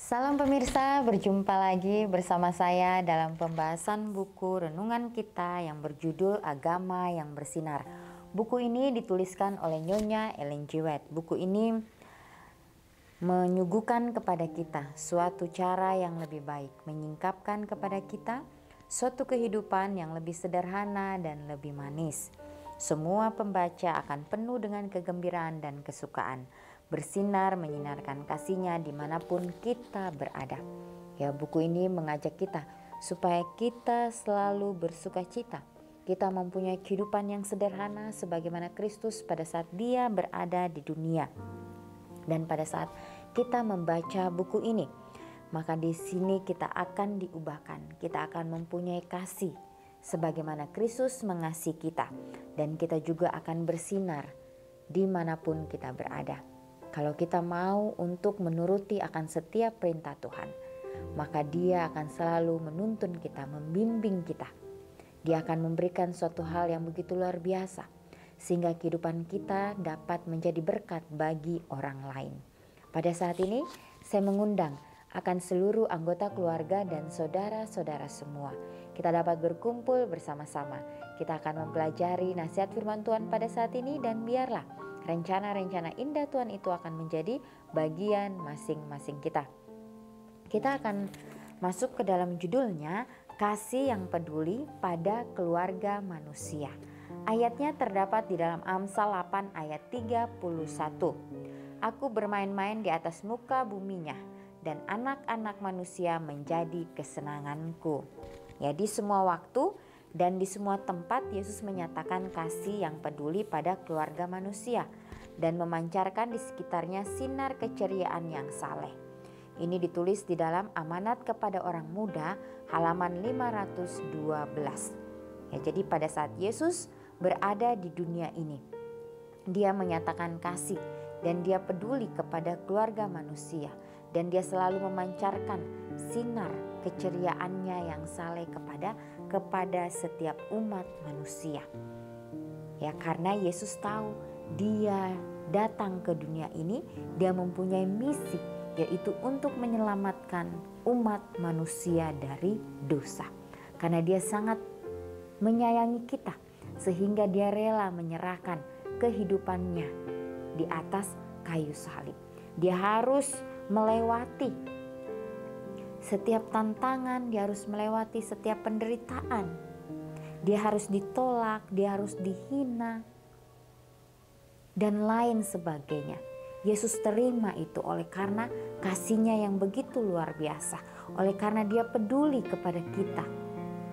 Salam pemirsa, berjumpa lagi bersama saya dalam pembahasan buku renungan kita yang berjudul Agama yang Bersinar. Buku ini dituliskan oleh Nyonya Ellen G. White. Buku ini menyuguhkan kepada kita suatu cara yang lebih baik, menyingkapkan kepada kita suatu kehidupan yang lebih sederhana dan lebih manis. Semua pembaca akan penuh dengan kegembiraan dan kesukaan, bersinar menyinarkan kasihnya dimanapun kita berada. Ya, buku ini mengajak kita supaya kita selalu bersuka cita. Kita mempunyai kehidupan yang sederhana sebagaimana Kristus pada saat Dia berada di dunia. Dan pada saat kita membaca buku ini, maka di sini kita akan diubahkan. Kita akan mempunyai kasih sebagaimana Kristus mengasihi kita, dan kita juga akan bersinar dimanapun kita berada. Kalau kita mau untuk menuruti akan setiap perintah Tuhan, maka Dia akan selalu menuntun kita, membimbing kita. Dia akan memberikan suatu hal yang begitu luar biasa, sehingga kehidupan kita dapat menjadi berkat bagi orang lain. Pada saat ini, saya mengundang akan seluruh anggota keluarga dan saudara-saudara semua. Kita dapat berkumpul bersama-sama. Kita akan mempelajari nasihat firman Tuhan pada saat ini, dan biarlah rencana-rencana indah Tuhan itu akan menjadi bagian masing-masing kita. Kita akan masuk ke dalam judulnya, Kasih yang Peduli pada Keluarga Manusia. Ayatnya terdapat di dalam Amsal 8 ayat 31. Aku bermain-main di atas muka buminya, dan anak-anak manusia menjadi kesenanganku. Ya, di semua waktu dan di semua tempat Yesus menyatakan kasih yang peduli pada keluarga manusia dan memancarkan di sekitarnya sinar keceriaan yang saleh. Ini ditulis di dalam Amanat kepada Orang Muda halaman 512. Ya, jadi pada saat Yesus berada di dunia ini, Dia menyatakan kasih dan Dia peduli kepada keluarga manusia, dan Dia selalu memancarkan sinar keceriaannya yang saleh kepada setiap umat manusia. Ya, karena Yesus tahu Dia datang ke dunia ini, Dia mempunyai misi, yaitu untuk menyelamatkan umat manusia dari dosa. Karena Dia sangat menyayangi kita, sehingga Dia rela menyerahkan kehidupannya di atas kayu salib. Dia harus melewati setiap tantangan, Dia harus melewati setiap penderitaan. Dia harus ditolak, Dia harus dihina, dan lain sebagainya. Yesus terima itu oleh karena kasih-Nya yang begitu luar biasa, oleh karena Dia peduli kepada kita,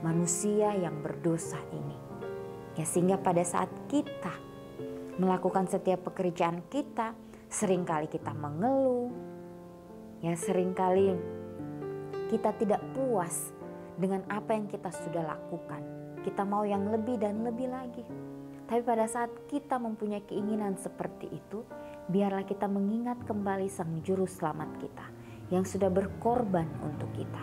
manusia yang berdosa ini. Ya, sehingga pada saat kita melakukan setiap pekerjaan kita, seringkali kita mengeluh, ya, seringkali kita tidak puas dengan apa yang kita sudah lakukan. Kita mau yang lebih dan lebih lagi. Tapi pada saat kita mempunyai keinginan seperti itu, biarlah kita mengingat kembali Sang Juru Selamat kita yang sudah berkorban untuk kita.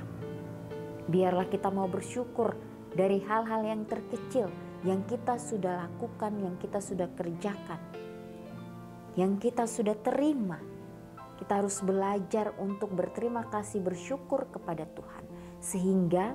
Biarlah kita mau bersyukur dari hal-hal yang terkecil yang kita sudah lakukan, yang kita sudah kerjakan, yang kita sudah terima. Kita harus belajar untuk berterima kasih, bersyukur kepada Tuhan, sehingga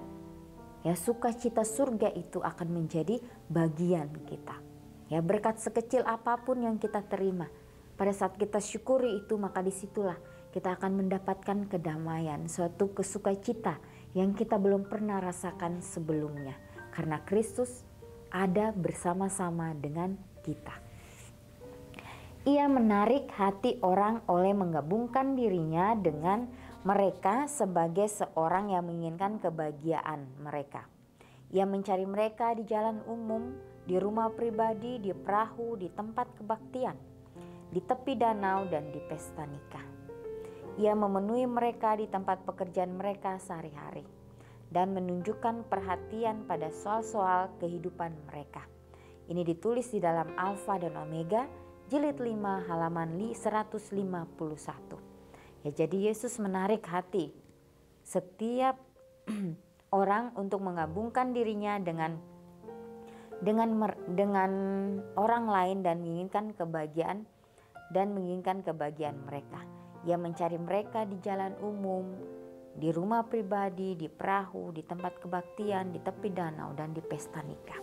ya sukacita surga itu akan menjadi bagian kita. Ya, berkat sekecil apapun yang kita terima, pada saat kita syukuri itu, maka disitulah kita akan mendapatkan kedamaian, suatu kesukacita yang kita belum pernah rasakan sebelumnya, karena Kristus ada bersama-sama dengan kita. Ia menarik hati orang oleh menggabungkan dirinya dengan mereka sebagai seorang yang menginginkan kebahagiaan mereka. Ia mencari mereka di jalan umum, di rumah pribadi, di perahu, di tempat kebaktian, di tepi danau, dan di pesta nikah. Ia memenuhi mereka di tempat pekerjaan mereka sehari-hari dan menunjukkan perhatian pada soal-soal kehidupan mereka. Ini ditulis di dalam Alfa dan Omega, jilid 5 halaman 151. Ya, jadi Yesus menarik hati setiap orang untuk menggabungkan dirinya dengan orang lain dan menginginkan kebahagiaan mereka. Ia mencari mereka di jalan umum, di rumah pribadi, di perahu, di tempat kebaktian, di tepi danau, dan di pesta nikah.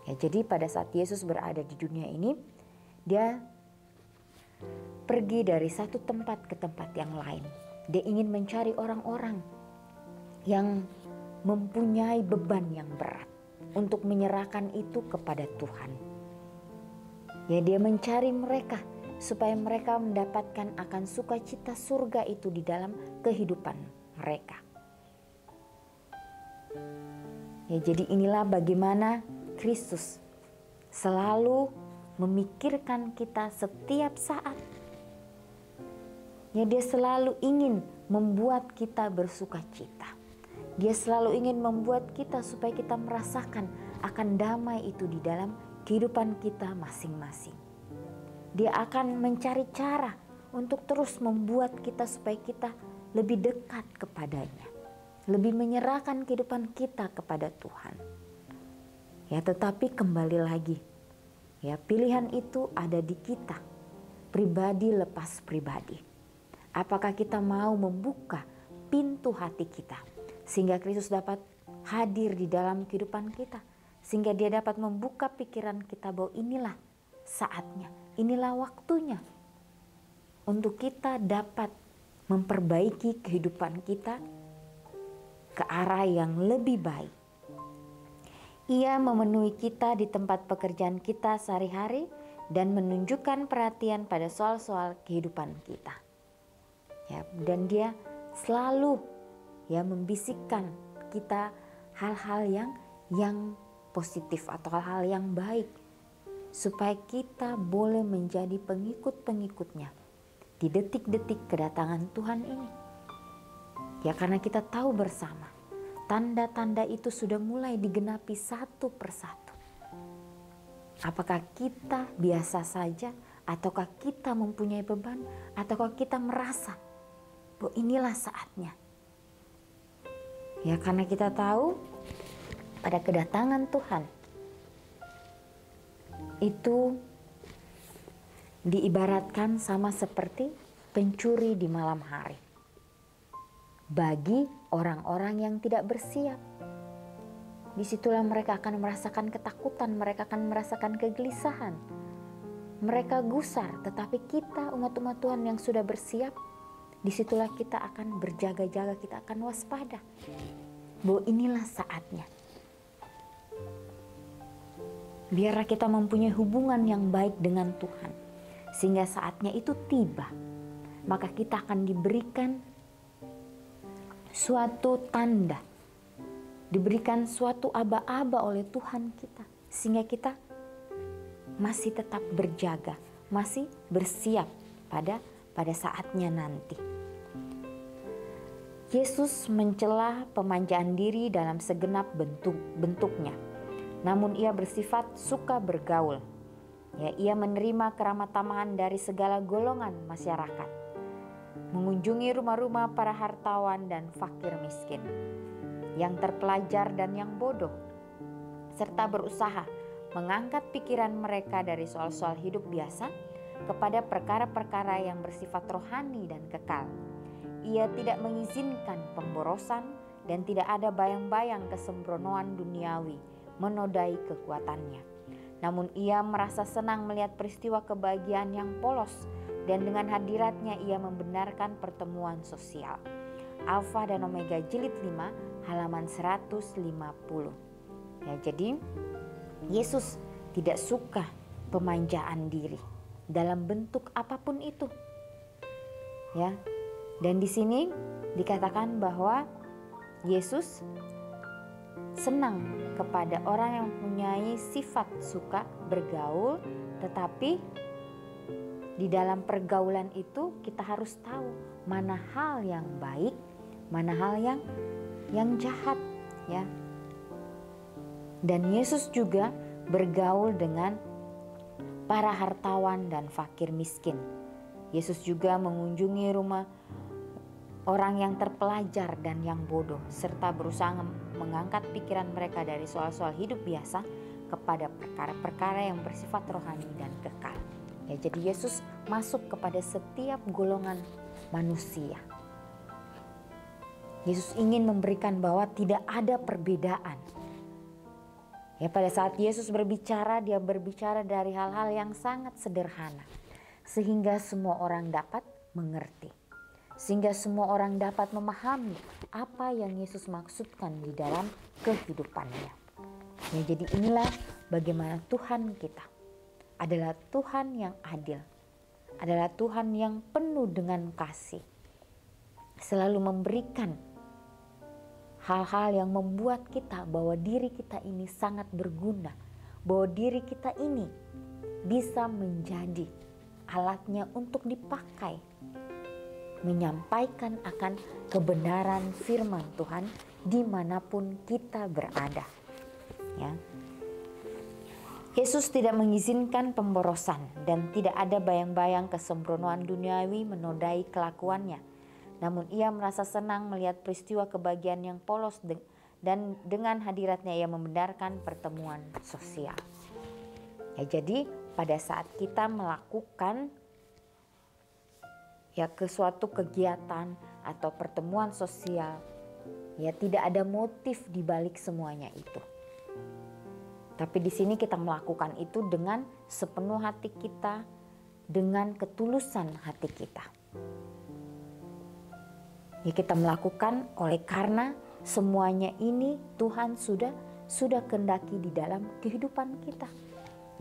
Ya, jadi pada saat Yesus berada di dunia ini, dia pergi dari satu tempat ke tempat yang lain. Dia ingin mencari orang-orang yang mempunyai beban yang berat untuk menyerahkan itu kepada Tuhan. Ya, dia mencari mereka supaya mereka mendapatkan akan sukacita surga itu di dalam kehidupan mereka. Ya, jadi inilah bagaimana Kristus selalu memikirkan kita setiap saat. Ya, dia selalu ingin membuat kita bersukacita. Dia selalu ingin membuat kita supaya kita merasakan akan damai itu di dalam kehidupan kita masing-masing. Dia akan mencari cara untuk terus membuat kita supaya kita lebih dekat kepadanya, lebih menyerahkan kehidupan kita kepada Tuhan. Ya, tetapi kembali lagi, ya, pilihan itu ada di kita, pribadi lepas pribadi. Apakah kita mau membuka pintu hati kita sehingga Kristus dapat hadir di dalam kehidupan kita, sehingga dia dapat membuka pikiran kita bahwa inilah saatnya, inilah waktunya untuk kita dapat memperbaiki kehidupan kita ke arah yang lebih baik. Ia memenuhi kita di tempat pekerjaan kita sehari-hari dan menunjukkan perhatian pada soal-soal kehidupan kita. Ya, dan dia selalu membisikkan kita hal-hal yang positif atau hal-hal yang baik, supaya kita boleh menjadi pengikut-pengikutnya di detik-detik kedatangan Tuhan ini. Ya, karena kita tahu bersama, tanda-tanda itu sudah mulai digenapi satu persatu. Apakah kita biasa saja, ataukah kita mempunyai beban, ataukah kita merasa bahwa inilah saatnya. Ya, karena kita tahu pada kedatangan Tuhan itu diibaratkan sama seperti pencuri di malam hari. Bagi orang-orang yang tidak bersiap, disitulah mereka akan merasakan ketakutan, mereka akan merasakan kegelisahan, mereka gusar. Tetapi kita umat-umat Tuhan yang sudah bersiap, disitulah kita akan berjaga-jaga, kita akan waspada bahwa inilah saatnya. Biarlah kita mempunyai hubungan yang baik dengan Tuhan, sehingga saatnya itu tiba, maka kita akan diberikan suatu tanda, diberikan suatu aba-aba oleh Tuhan kita, sehingga kita masih tetap berjaga, masih bersiap pada saatnya nanti. Yesus mencela pemanjaan diri dalam segenap bentuknya. Namun ia bersifat suka bergaul. Ya, ia menerima keramah tamahan dari segala golongan masyarakat, mengunjungi rumah-rumah para hartawan dan fakir miskin, yang terpelajar dan yang bodoh, serta berusaha mengangkat pikiran mereka dari soal-soal hidup biasa kepada perkara-perkara yang bersifat rohani dan kekal. Ia tidak mengizinkan pemborosan dan tidak ada bayang-bayang kesembronoan duniawi menodai kekuatannya. Namun ia merasa senang melihat peristiwa kebahagiaan yang polos, dan dengan hadiratnya ia membenarkan pertemuan sosial. Alfa dan Omega jilid 5 halaman 150. Ya, jadi Yesus tidak suka pemanjaan diri dalam bentuk apapun itu. Ya. Dan di sini dikatakan bahwa Yesus senang kepada orang yang mempunyai sifat suka bergaul, tetapi di dalam pergaulan itu kita harus tahu mana hal yang baik, mana hal yang jahat, ya. Dan Yesus juga bergaul dengan para hartawan dan fakir miskin. Yesus juga mengunjungi rumah orang yang terpelajar dan yang bodoh, serta berusaha mengangkat pikiran mereka dari soal-soal hidup biasa kepada perkara-perkara yang bersifat rohani dan kekal. Ya, jadi Yesus masuk kepada setiap golongan manusia. Yesus ingin memberikan bahwa tidak ada perbedaan. Ya, pada saat Yesus berbicara, dia berbicara dari hal-hal yang sangat sederhana. Sehingga semua orang dapat mengerti. Sehingga semua orang dapat memahami apa yang Yesus maksudkan di dalam kehidupannya. Ya, jadi inilah bagaimana Tuhan kita adalah Tuhan yang adil. Adalah Tuhan yang penuh dengan kasih. Selalu memberikan hal-hal yang membuat kita bahwa diri kita ini sangat berguna, bahwa diri kita ini bisa menjadi alatnya untuk dipakai, menyampaikan akan kebenaran firman Tuhan dimanapun kita berada. Ya. Yesus tidak mengizinkan pemborosan dan tidak ada bayang-bayang kesembronoan duniawi menodai kelakuannya. Namun ia merasa senang melihat peristiwa kebahagiaan yang polos dan dengan hadiratnya ia membenarkan pertemuan sosial. Ya, jadi pada saat kita melakukan ke suatu kegiatan atau pertemuan sosial, ya tidak ada motif di balik semuanya itu. Tapi di sini kita melakukan itu dengan sepenuh hati kita, dengan ketulusan hati kita. Ya, kita melakukan oleh karena semuanya ini Tuhan sudah kehendaki di dalam kehidupan kita.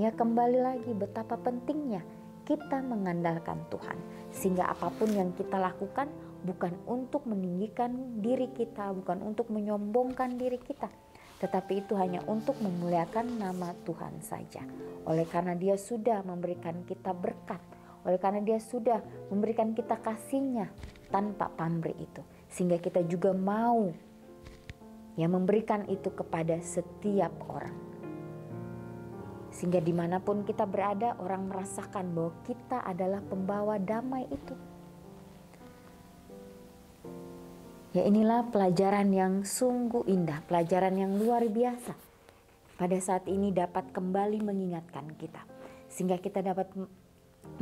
Ya, kembali lagi betapa pentingnya kita mengandalkan Tuhan. Sehingga apapun yang kita lakukan bukan untuk meninggikan diri kita, bukan untuk menyombongkan diri kita. Tetapi itu hanya untuk memuliakan nama Tuhan saja. Oleh karena Dia sudah memberikan kita berkat, oleh karena Dia sudah memberikan kita kasih-Nya tanpa pamrih itu, sehingga kita juga mau memberikan itu kepada setiap orang, sehingga dimanapun kita berada orang merasakan bahwa kita adalah pembawa damai itu. Ya, inilah pelajaran yang sungguh indah, pelajaran yang luar biasa pada saat ini dapat kembali mengingatkan kita, sehingga kita dapat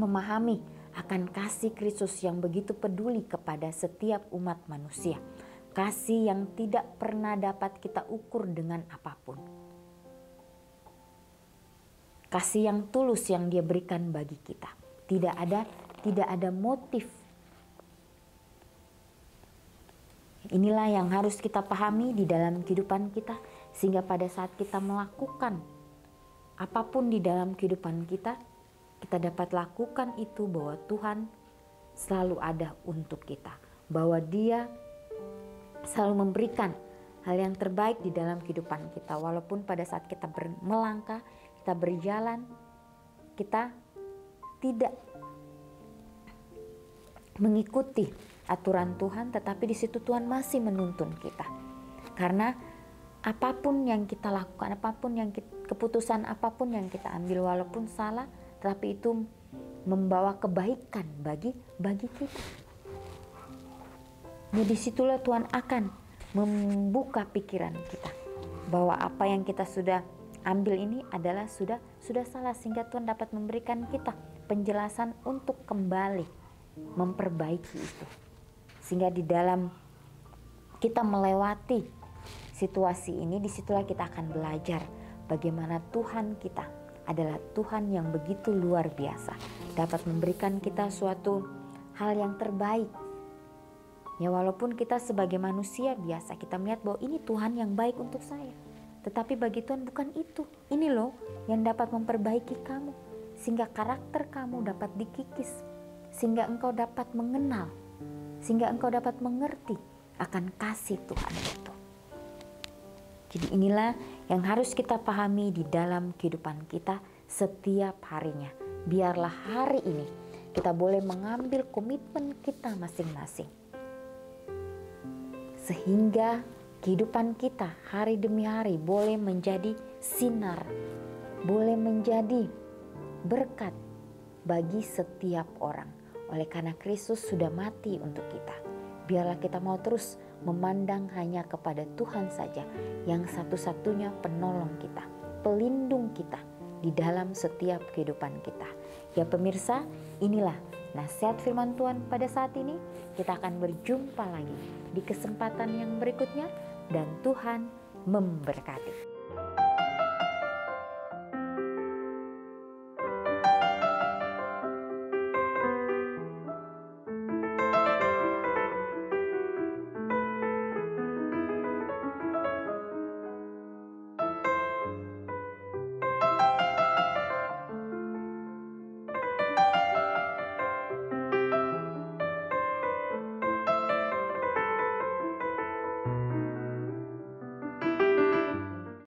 memahami akan kasih Kristus yang begitu peduli kepada setiap umat manusia. Kasih yang tidak pernah dapat kita ukur dengan apapun. Kasih yang tulus yang Dia berikan bagi kita. Tidak ada motif. Inilah yang harus kita pahami di dalam kehidupan kita, sehingga pada saat kita melakukan apapun di dalam kehidupan kita dapat lakukan itu bahwa Tuhan selalu ada untuk kita. Bahwa Dia selalu memberikan hal yang terbaik di dalam kehidupan kita. Walaupun pada saat kita melangkah, kita berjalan, kita tidak mengikuti aturan Tuhan, tetapi di situ Tuhan masih menuntun kita. Karena apapun yang kita lakukan, keputusan apapun yang kita ambil walaupun salah, tapi itu membawa kebaikan bagi kita. Nah, disitulah Tuhan akan membuka pikiran kita bahwa apa yang kita sudah ambil ini adalah sudah salah, sehingga Tuhan dapat memberikan kita penjelasan untuk kembali memperbaiki itu. Sehingga di dalam kita melewati situasi ini, disitulah kita akan belajar bagaimana Tuhan kita adalah Tuhan yang begitu luar biasa, dapat memberikan kita suatu hal yang terbaik. Ya, walaupun kita sebagai manusia biasa kita melihat bahwa ini Tuhan yang baik untuk saya, tetapi bagi Tuhan bukan itu. Ini loh yang dapat memperbaiki kamu, sehingga karakter kamu dapat dikikis, sehingga engkau dapat mengenal, sehingga engkau dapat mengerti akan kasih Tuhan itu. Jadi inilah yang harus kita pahami di dalam kehidupan kita setiap harinya. Biarlah hari ini kita boleh mengambil komitmen kita masing-masing, sehingga kehidupan kita hari demi hari boleh menjadi sinar, boleh menjadi berkat bagi setiap orang. Oleh karena Kristus sudah mati untuk kita, biarlah kita mau terus memandang hanya kepada Tuhan saja, yang satu-satunya penolong kita, pelindung kita di dalam setiap kehidupan kita. Ya pemirsa, inilah nasihat firman Tuhan pada saat ini. Kita akan berjumpa lagi di kesempatan yang berikutnya dan Tuhan memberkati.